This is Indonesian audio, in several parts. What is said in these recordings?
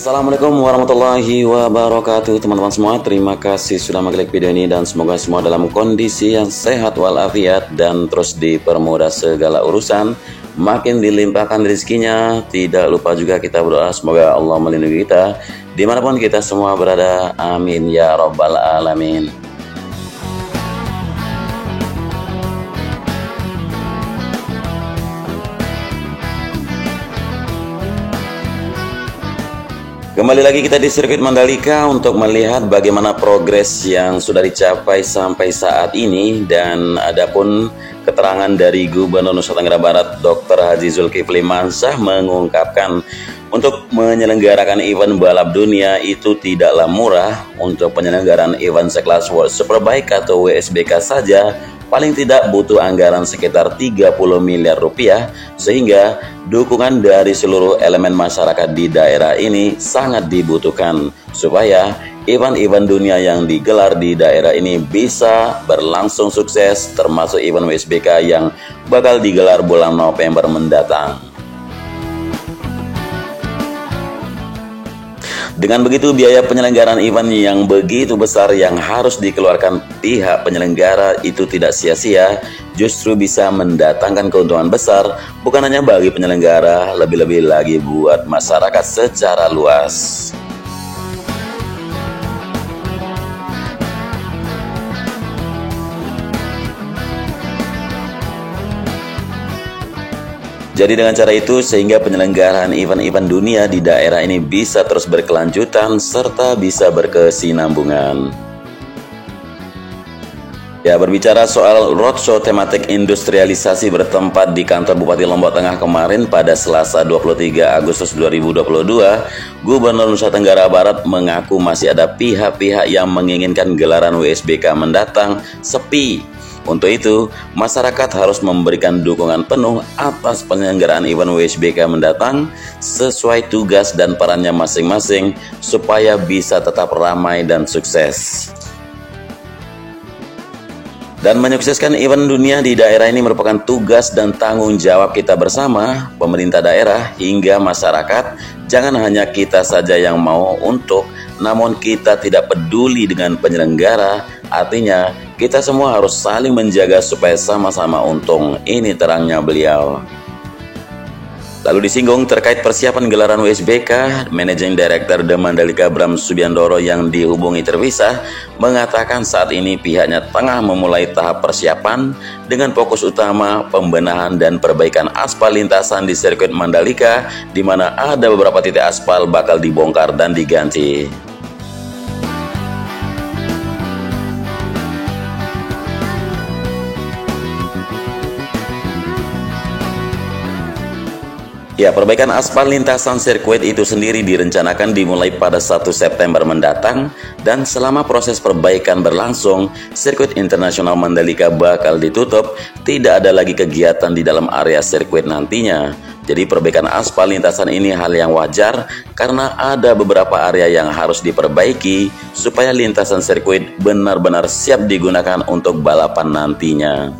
Assalamualaikum warahmatullahi wabarakatuh teman-teman semua. Terima kasih sudah mengklik video ini dan semoga semua dalam kondisi yang sehat walafiat dan terus dipermudah segala urusan, makin dilimpahkan rezekinya. Tidak lupa juga kita berdoa semoga Allah melindungi kita dimanapun kita semua berada, amin ya robbal alamin. Kembali lagi kita di sirkuit Mandalika untuk melihat bagaimana progres yang sudah dicapai sampai saat ini. Dan adapun keterangan dari Gubernur Nusa Tenggara Barat Dr. Haji Zulkifli Mansah mengungkapkan untuk menyelenggarakan event balap dunia itu tidaklah murah. Untuk penyelenggaraan event sekelas World Superbike atau WSBK saja paling tidak butuh anggaran sekitar 30 miliar rupiah, sehingga dukungan dari seluruh elemen masyarakat di daerah ini sangat dibutuhkan supaya event-event dunia yang digelar di daerah ini bisa berlangsung sukses, termasuk event WSBK yang bakal digelar bulan November mendatang. Dengan begitu, biaya penyelenggaraan event yang begitu besar yang harus dikeluarkan pihak penyelenggara itu tidak sia-sia, justru bisa mendatangkan keuntungan besar, bukan hanya bagi penyelenggara, lebih-lebih lagi buat masyarakat secara luas. Jadi dengan cara itu sehingga penyelenggaraan event-event dunia di daerah ini bisa terus berkelanjutan serta bisa berkesinambungan. Ya, berbicara soal roadshow tematik industrialisasi bertempat di kantor Bupati Lombok Tengah kemarin pada Selasa 23 Agustus 2022, Gubernur Nusa Tenggara Barat mengaku masih ada pihak-pihak yang menginginkan gelaran WSBK mendatang sepi. Untuk itu, masyarakat harus memberikan dukungan penuh atas penyelenggaraan event WSBK mendatang sesuai tugas dan perannya masing-masing supaya bisa tetap ramai dan sukses. Dan menyukseskan event dunia di daerah ini merupakan tugas dan tanggung jawab kita bersama, pemerintah daerah hingga masyarakat. Jangan hanya kita saja yang mau untuk, namun kita tidak peduli dengan penyelenggara. Artinya, kita semua harus saling menjaga supaya sama-sama untung. Ini terangnya beliau. Lalu disinggung terkait persiapan gelaran WSBK, Managing Director The Mandalika Bram Subiandoro yang dihubungi terpisah mengatakan saat ini pihaknya tengah memulai tahap persiapan dengan fokus utama pembenahan dan perbaikan aspal lintasan di sirkuit Mandalika, di mana ada beberapa titik aspal bakal dibongkar dan diganti. Ya, perbaikan aspal lintasan sirkuit itu sendiri direncanakan dimulai pada 1 September mendatang, dan selama proses perbaikan berlangsung, sirkuit internasional Mandalika bakal ditutup, tidak ada lagi kegiatan di dalam area sirkuit nantinya. Jadi perbaikan aspal lintasan ini hal yang wajar karena ada beberapa area yang harus diperbaiki supaya lintasan sirkuit benar-benar siap digunakan untuk balapan nantinya.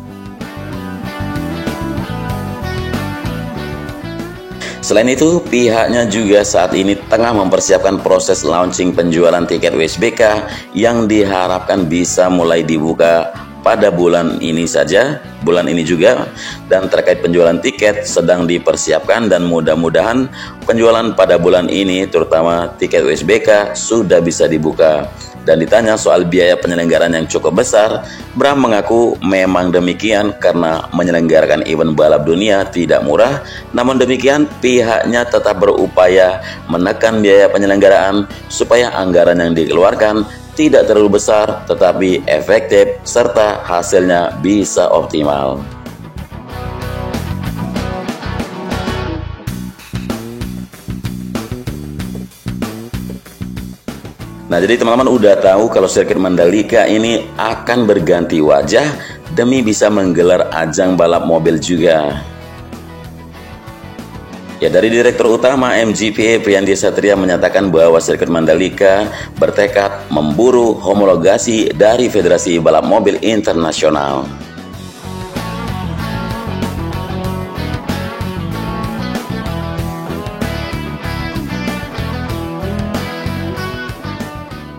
Selain itu, pihaknya juga saat ini tengah mempersiapkan proses launching penjualan tiket WSBK yang diharapkan bisa mulai dibuka pada bulan ini juga, dan terkait penjualan tiket sedang dipersiapkan dan mudah-mudahan penjualan pada bulan ini terutama tiket WSBK sudah bisa dibuka. Dan ditanya soal biaya penyelenggaraan yang cukup besar, Bram mengaku memang demikian karena menyelenggarakan event balap dunia tidak murah. Namun demikian pihaknya tetap berupaya menekan biaya penyelenggaraan supaya anggaran yang dikeluarkan tidak terlalu besar tetapi efektif serta hasilnya bisa optimal. Nah, jadi teman-teman udah tahu kalau sirkuit Mandalika ini akan berganti wajah demi bisa menggelar ajang balap mobil juga. Ya, dari Direktur Utama MGPA Priyandi Satria menyatakan bahwa sirkuit Mandalika bertekad memburu homologasi dari Federasi Balap Mobil Internasional.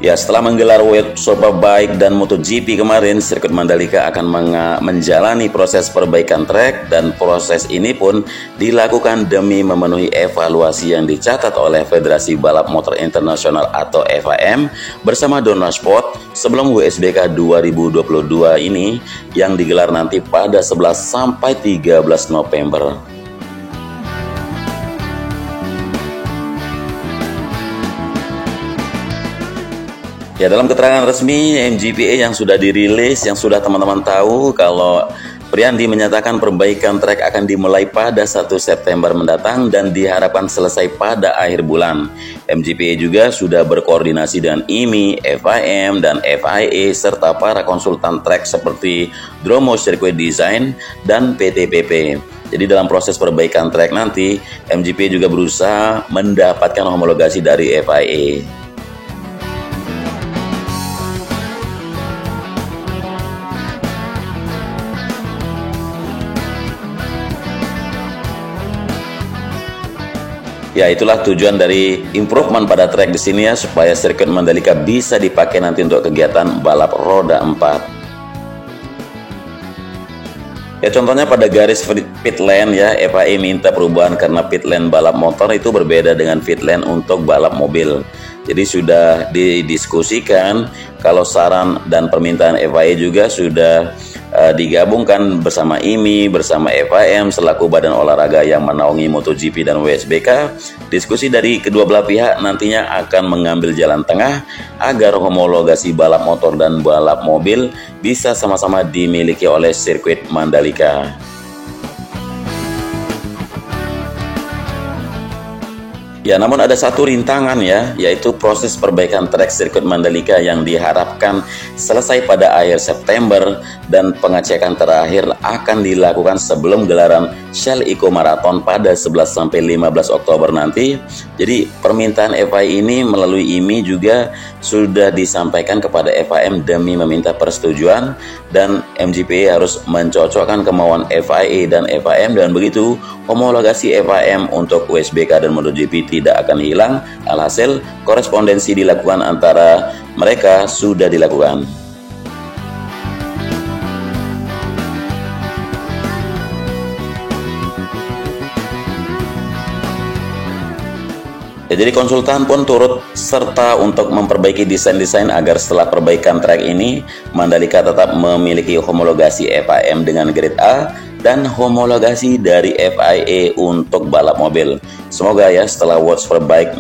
Ya, setelah menggelar World Superbike dan MotoGP kemarin, sirkuit Mandalika akan menjalani proses perbaikan trek, dan proses ini pun dilakukan demi memenuhi evaluasi yang dicatat oleh Federasi Balap Motor Internasional atau FIM bersama Dorna Sport sebelum WSBK 2022 ini yang digelar nanti pada 11 sampai 13 November. Ya, dalam keterangan resmi MGPA yang sudah dirilis, yang sudah teman-teman tahu, kalau Priandi menyatakan perbaikan trek akan dimulai pada 1 September mendatang dan diharapkan selesai pada akhir bulan. MGPA juga sudah berkoordinasi dengan IMI, FIM, dan FIA serta para konsultan trek seperti Dromo Circuit Design dan PTPP. Jadi dalam proses perbaikan trek nanti, MGPA juga berusaha mendapatkan homologasi dari FIA. Ya, itulah tujuan dari improvement pada trek di sini ya, supaya sirkuit Mandalika bisa dipakai nanti untuk kegiatan balap roda 4. Ya, contohnya pada garis pit lane ya, FIA minta perubahan karena pit lane balap motor itu berbeda dengan pit lane untuk balap mobil. Jadi sudah didiskusikan, kalau saran dan permintaan FIA juga sudah digabungkan bersama IMI, bersama FIM selaku badan olahraga yang menaungi MotoGP dan WSBK. Diskusi dari kedua belah pihak nantinya akan mengambil jalan tengah agar homologasi balap motor dan balap mobil bisa sama-sama dimiliki oleh sirkuit Mandalika. Ya, namun ada satu rintangan ya, yaitu proses perbaikan trek sirkuit Mandalika yang diharapkan selesai pada akhir September dan pengecekan terakhir akan dilakukan sebelum gelaran Shell Eco Marathon pada 11-15 Oktober nanti. Jadi permintaan FIA ini melalui IMI juga sudah disampaikan kepada FIM demi meminta persetujuan, dan MGPA harus mencocokkan kemauan FIA dan FIM, dan begitu homologasi FIM untuk WSBK dan MotoGP tidak akan hilang. Alhasil korespondensi dilakukan antara mereka sudah dilakukan. Ya, jadi konsultan pun turut serta untuk memperbaiki desain-desain agar setelah perbaikan trek ini Mandalika tetap memiliki homologasi FIM dengan grade A dan homologasi dari FIA untuk balap mobil. Semoga ya setelah World Superbike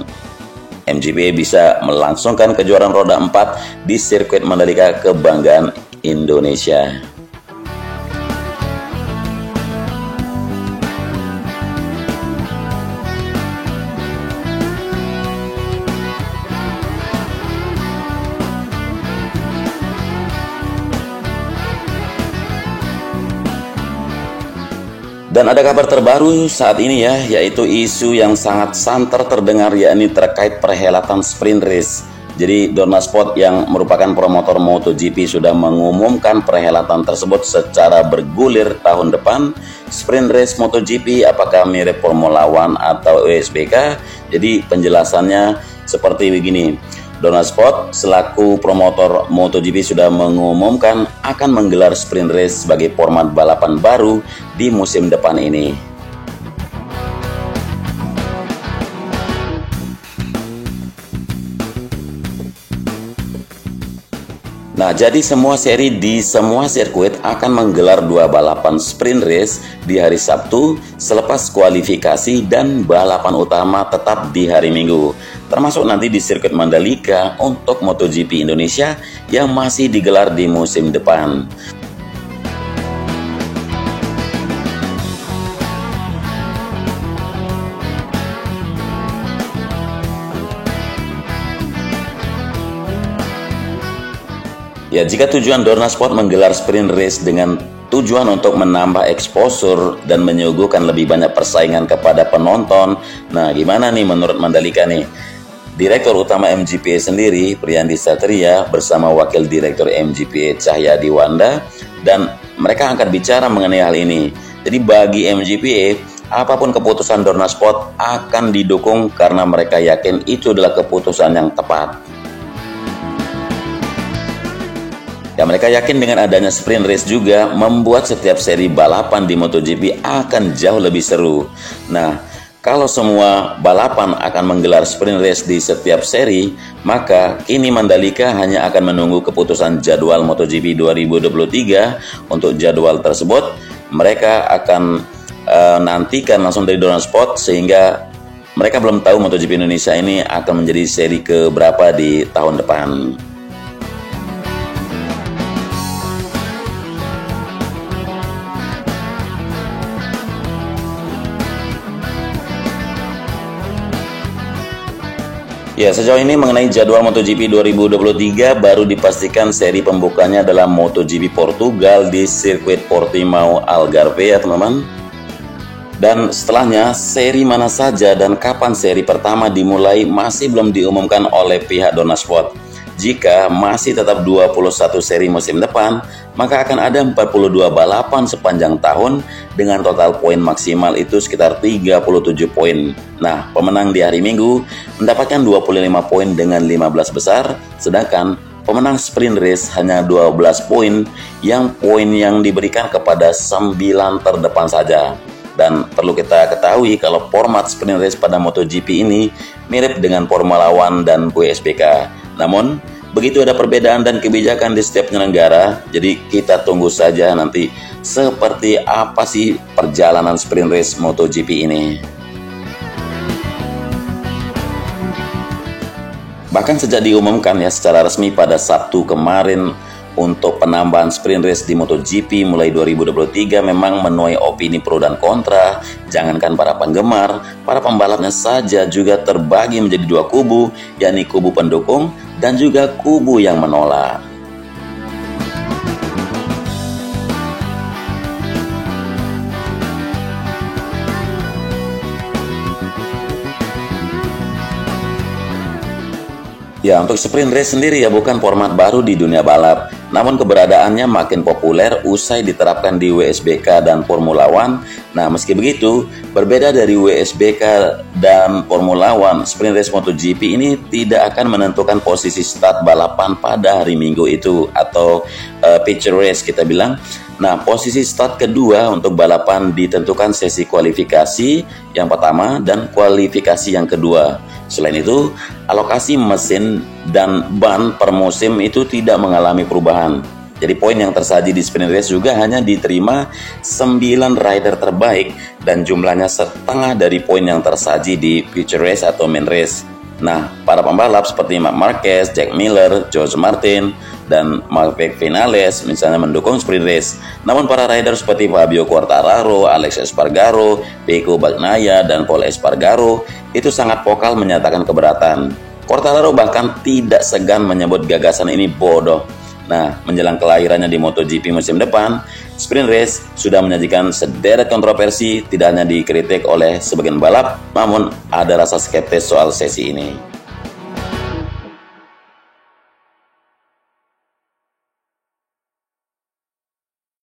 MGPA bisa melangsungkan kejuaraan roda 4 di sirkuit Mandalika, kebanggaan Indonesia. Dan ada kabar terbaru saat ini ya, yaitu isu yang sangat santer terdengar, yakni terkait perhelatan sprint race. Jadi Dorna Sport yang merupakan promotor MotoGP sudah mengumumkan perhelatan tersebut secara bergulir tahun depan. Sprint race MotoGP apakah mirip Formula One atau WSBK? Jadi penjelasannya seperti begini. Dorna Sport selaku promotor MotoGP sudah mengumumkan akan menggelar sprint race sebagai format balapan baru di musim depan ini. Nah, jadi semua seri di semua sirkuit akan menggelar 2 balapan sprint race di hari Sabtu selepas kualifikasi, dan balapan utama tetap di hari Minggu. Termasuk nanti di sirkuit Mandalika untuk MotoGP Indonesia yang masih digelar di musim depan. Ya, jika tujuan Dorna Sport menggelar sprint race dengan tujuan untuk menambah exposure dan menyuguhkan lebih banyak persaingan kepada penonton, nah gimana nih menurut Mandalika nih? Direktur Utama MGPA sendiri, Priandi Satria, bersama Wakil Direktur MGPA Cahyadi Wanda, dan mereka angkat bicara mengenai hal ini. Jadi bagi MGPA, apapun keputusan Dorna Sport akan didukung karena mereka yakin itu adalah keputusan yang tepat. Ya, mereka yakin dengan adanya sprint race juga membuat setiap seri balapan di MotoGP akan jauh lebih seru. Nah, kalau semua balapan akan menggelar sprint race di setiap seri, maka kini Mandalika hanya akan menunggu keputusan jadwal MotoGP 2023. Untuk jadwal tersebut, mereka akan nantikan langsung dari Dorna Sport, sehingga mereka belum tahu MotoGP Indonesia ini akan menjadi seri keberapa di tahun depan. Ya, sejauh ini mengenai jadwal MotoGP 2023 baru dipastikan seri pembukanya dalam MotoGP Portugal di sirkuit Portimao Algarve ya teman-teman. Dan setelahnya seri mana saja dan kapan seri pertama dimulai masih belum diumumkan oleh pihak Dorna Sport. Jika masih tetap 21 seri musim depan, maka akan ada 42 balapan sepanjang tahun dengan total poin maksimal itu sekitar 37 poin. Nah, pemenang di hari Minggu mendapatkan 25 poin dengan 15 besar, sedangkan pemenang sprint race hanya 12 poin yang diberikan kepada 9 terdepan saja. Dan perlu kita ketahui kalau format sprint race pada MotoGP ini mirip dengan Formula One dan WSBK. Namun, begitu ada perbedaan dan kebijakan di setiap penyelenggara, jadi kita tunggu saja nanti seperti apa sih perjalanan sprint race MotoGP ini. Bahkan sejak diumumkan ya secara resmi pada Sabtu kemarin untuk penambahan sprint race di MotoGP mulai 2023 memang menuai opini pro dan kontra. Jangankan para penggemar, para pembalapnya saja juga terbagi menjadi dua kubu, yakni kubu pendukung dan juga kubu yang menolak. Ya, untuk sprint race sendiri ya bukan format baru di dunia balap, namun keberadaannya makin populer usai diterapkan di WSBK dan Formula One. Nah, meski begitu, berbeda dari WSBK dan Formula One, sprint race MotoGP ini tidak akan menentukan posisi start balapan pada hari Minggu itu, atau feature race kita bilang. Nah, posisi start kedua untuk balapan ditentukan sesi kualifikasi yang pertama dan kualifikasi yang kedua. Selain itu, alokasi mesin dan ban per musim itu tidak mengalami perubahan. Jadi poin yang tersaji di sprint race juga hanya diterima 9 rider terbaik dan jumlahnya setengah dari poin yang tersaji di feature race atau main race. Nah, para pembalap seperti Marc Marquez, Jack Miller, George Martin, dan Maverick Vinales misalnya mendukung sprint race. Namun para rider seperti Fabio Quartararo, Alex Espargaro, Pecco Bagnaia, dan Pol Espargaro itu sangat vokal menyatakan keberatan. Quartararo bahkan tidak segan menyebut gagasan ini bodoh. Nah, menjelang kelahirannya di MotoGP musim depan, sprint race sudah menyajikan sederet kontroversi, tidak hanya dikritik oleh sebagian balap, namun ada rasa skeptis soal sesi ini.